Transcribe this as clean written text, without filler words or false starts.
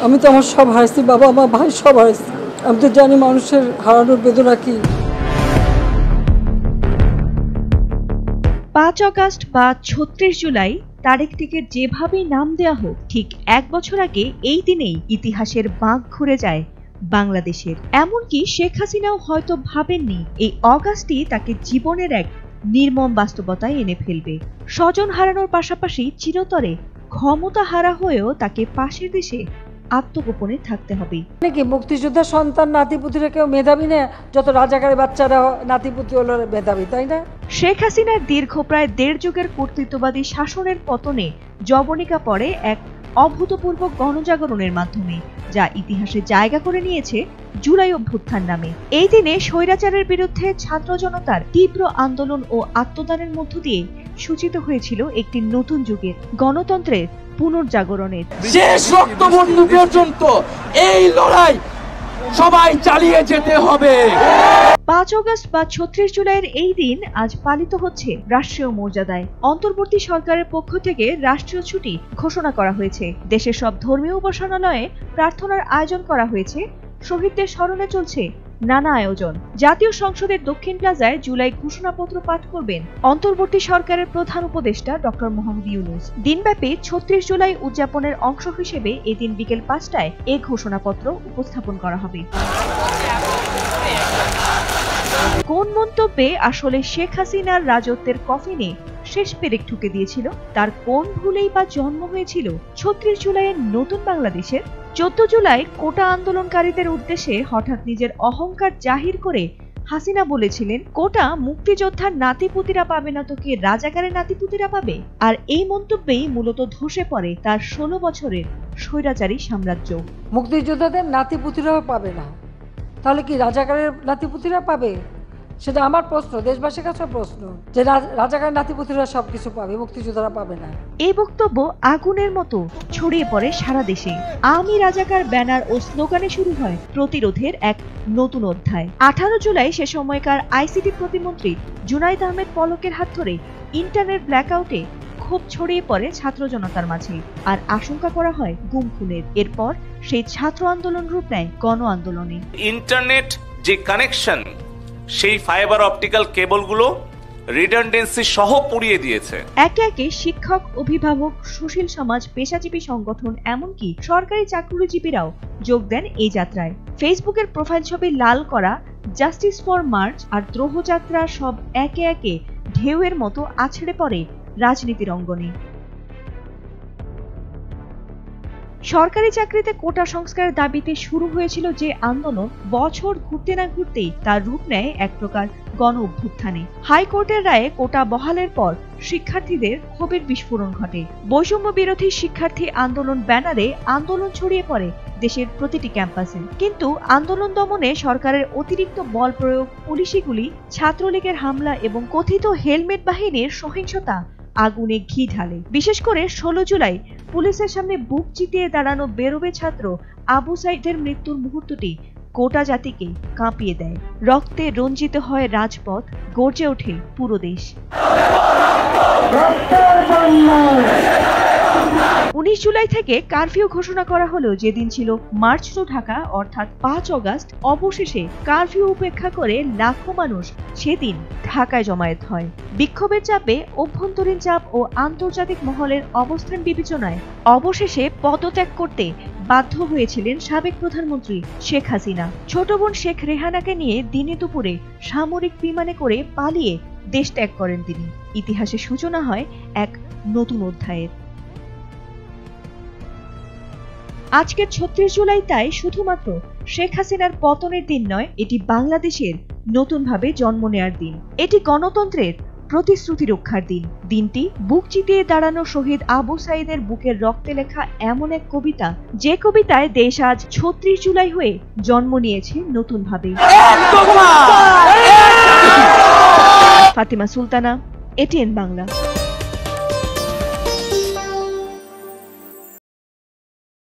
আমি তো আমার সব হারাইছি, বাবা মা ভাই সব হারাইছি। আমি তো জানি মানুষের হারানোর বেদনা কি। 5 আগস্ট বা 36 জুলাই তারিখটিকে যেভাবেই নাম দেয়া হোক, ঠিক 1 বছর আগে এই দিনেই ইতিহাসের বাঁক ঘুরে যায় বাংলাদেশের। এমনকি শেখ হাসিনাও হয়তো ভাবেননি এই অগাস্টই তাকে জীবনের এক নির্মম বাস্তবতায় এনে ফেলবে। স্বজন হারানোর পাশাপাশি চিরতরে ক্ষমতা হারা হয়েও তাকে পাশের দেশে আত্মগোপনে থাকতে হবে। নাকি মুক্তিযোদ্ধার সন্তান নাতিপুতিরা কেউ মেধাবী না? যত রাজাকারের বাচ্চারা নাতিপুতি হলো মেধাবী, তাই না? শেখ হাসিনার দীর্ঘ প্রায় 1.5 যুগের কর্তৃত্ববাদী শাসনের পতনে জবনিকা পড়ে এক অভূতপূর্ব গণজাগরণের মাধ্যমে, যা ইতিহাসে জায়গা করে নিয়েছে জুলাই অভ্যুত্থান নামে। এই দিনে স্বৈরাচারের বিরুদ্ধে ছাত্র জনতার তীব্র আন্দোলন ও আত্মদানের মধ্য দিয়ে সূচিত হয়েছিল একটি নতুন যুগের গণতন্ত্রের পুনর্জাগরণের। শেষ রক্তবন্ধু পর্যন্ত এই লড়াই সবাই চালিয়ে যেতে হবে। 5 আগস্ট বা 36 জুলাইয়ের এই দিন আজ পালিত হচ্ছে রাষ্ট্রীয় মর্যাদায়। অন্তর্বর্তী সরকারের পক্ষ থেকে রাষ্ট্রীয় ছুটি ঘোষণা করা হয়েছে। দেশের সব ধর্মীয় উপাসনালয়ে প্রার্থনার আয়োজন করা হয়েছে। শহীদদের স্মরণে চলছে নানা আয়োজন। জাতীয় সংসদের দক্ষিণ প্লাজায় জুলাই ঘোষণাপত্র পাঠ করবেন অন্তর্বর্তী সরকারের প্রধান উপদেষ্টা ডক্টর মোহাম্মদ ইউনূস। দিনব্যাপী 36 জুলাই উদযাপনের অংশ হিসেবে এদিন বিকেল 5টায় এই ঘোষণাপত্র উপস্থাপন করা হবে। কোন মন্তব্যে আসলে শেখ হাসিনার রাজত্বের কফিনে শেষ পেরেক ঠুকে দিয়েছিল? তার কোন ভুলেই বা জন্ম হয়েছিল 36 জুলাইয়ের নতুন বাংলাদেশের? 14 জুলাই কোটা আন্দোলনকারীদের উদ্দেশ্যে হঠাৎ নিজের অহংকার জাহির করে হাসিনা বলেছিলেন, কোটা মুক্তিযোদ্ধার নাতিপুতিরা পাবে না তো কি রাজাকারের নাতিপুতিরা পাবে? আর এই মন্তব্যেই মূলত ধসে পড়ে তার 16 বছরের স্বৈরাচারী সাম্রাজ্য। মুক্তিযোদ্ধাদের নাতিপুতিরাও পাবে না, তাহলে কি রাজাকারের নাতিপুতিরা পাবে? সেটা আমার প্রশ্ন, দেশবাসীর কাছে প্রশ্ন, যে রাজাকারের নাতিপুতিরা সবকিছু পাবে, মুক্তিযোদ্ধারা পাবে না। এই বক্তব্য আগুনের মতো ছড়িয়ে পড়ে সারা দেশে। আমি রাজাকার ব্যানার ও স্লোগানে শুরু হয় প্রতিরোধের এক নতুন অধ্যায়। 18 জুলাই সে সময়কার আইসিটি প্রতিমন্ত্রী জুনাইদ আহমেদ পলকের হাত ধরে ইন্টারনেট ব্ল্যাকআউটে ক্ষোভ ছড়িয়ে পড়ে ছাত্র জনতার মাঝে, আর আশঙ্কা করা হয় গুম খুনের। এরপর সেই ছাত্র আন্দোলন রূপ নেয় গণ আন্দোলনে। ইন্টারনেট যে কানেকশন, সেই ফাইবার অপটিক্যাল কেবলগুলো রিডান্ডেন্সি সহ পুড়িয়ে দিয়েছে। একে একে শিক্ষক, অভিভাবক, সুশীল সমাজ, পেশাজীবী সংগঠন, এমনকি সরকারি চাকরিজীবীরাও যোগ দেন এই যাত্রায়। ফেসবুকের প্রোফাইল ছবি লাল করা, জাস্টিস ফর মার্চ আর দ্রোহযাত্রা সব একে একে ঢেউয়ের মতো আছড়ে পড়ে রাজনীতির অঙ্গনে। সরকারি চাকরিতে কোটা সংস্কারের দাবিতে শুরু হয়েছিল যে আন্দোলন, বছর ঘুরতে না ঘুরতেই তার রূপ নেয় এক প্রকার গণ অভ্যুত্থানে। হাইকোর্টের রায়ে কোটা বহালের পর শিক্ষার্থীদের ক্ষোভের বিস্ফোরণ ঘটে। বৈষম্য বিরোধী শিক্ষার্থী আন্দোলন ব্যানারে আন্দোলন ছড়িয়ে পড়ে দেশের প্রতিটি ক্যাম্পাসে। কিন্তু আন্দোলন দমনে সরকারের অতিরিক্ত বল প্রয়োগ, পুলিশি গুলি, ছাত্রলীগের হামলা এবং কথিত হেলমেট বাহিনীর সহিংসতা আগুনে ঘি ঢালে। বিশেষ করে 16 জুলাই পুলিশের সামনে বুক চিতিয়ে দাঁড়ানো বেরোবে ছাত্র আবু সাইদের মৃত্যুর মুহূর্তটি গোটা জাতিকে কাঁপিয়ে দেয়। রক্তে রঞ্জিত হয় রাজপথ, গর্জে ওঠে পুরো দেশ। 19 জুলাই থেকে কারফিউ ঘোষণা করা হলো। যেদিন ছিল মার্চ টু ঢাকা অর্থাৎ 5 আগস্ট, অবশেষে কারফিউ উপেক্ষা করে লাখো মানুষ সেদিন ঢাকায় জমায়েত হয়। বিক্ষোভের চাপে, অভ্যন্তরীণ চাপ ও আন্তর্জাতিক মহলের অবস্থান বিবেচনায় অবশেষে পদত্যাগ করতে বাধ্য হয়েছিলেন সাবেক প্রধানমন্ত্রী শেখ হাসিনা। ছোট বোন শেখ রেহানাকে নিয়ে দিনে দুপুরে সামরিক বিমানে করে পালিয়ে দেশ ত্যাগ করেন তিনি। ইতিহাসে সূচনা হয় এক নতুন অধ্যায়ের। আজকের 36 জুলাই তাই শুধুমাত্র শেখ হাসিনার পতনের দিন নয়, এটি বাংলাদেশের নতুনভাবে জন্ম নেয়ার দিন। এটি গণতন্ত্রের প্রতিশ্রুতি রক্ষার দিন। দিনটি বুক চিতিয়ে দাঁড়ানো শহীদ আবু সাইদের বুকের রক্তে লেখা এমন এক কবিতা, যে কবিতায় দেশ আজ 36 জুলাই হয়ে জন্ম নিয়েছে নতুনভাবে। ফাতিমা সুলতানা, এটিএন বাংলা।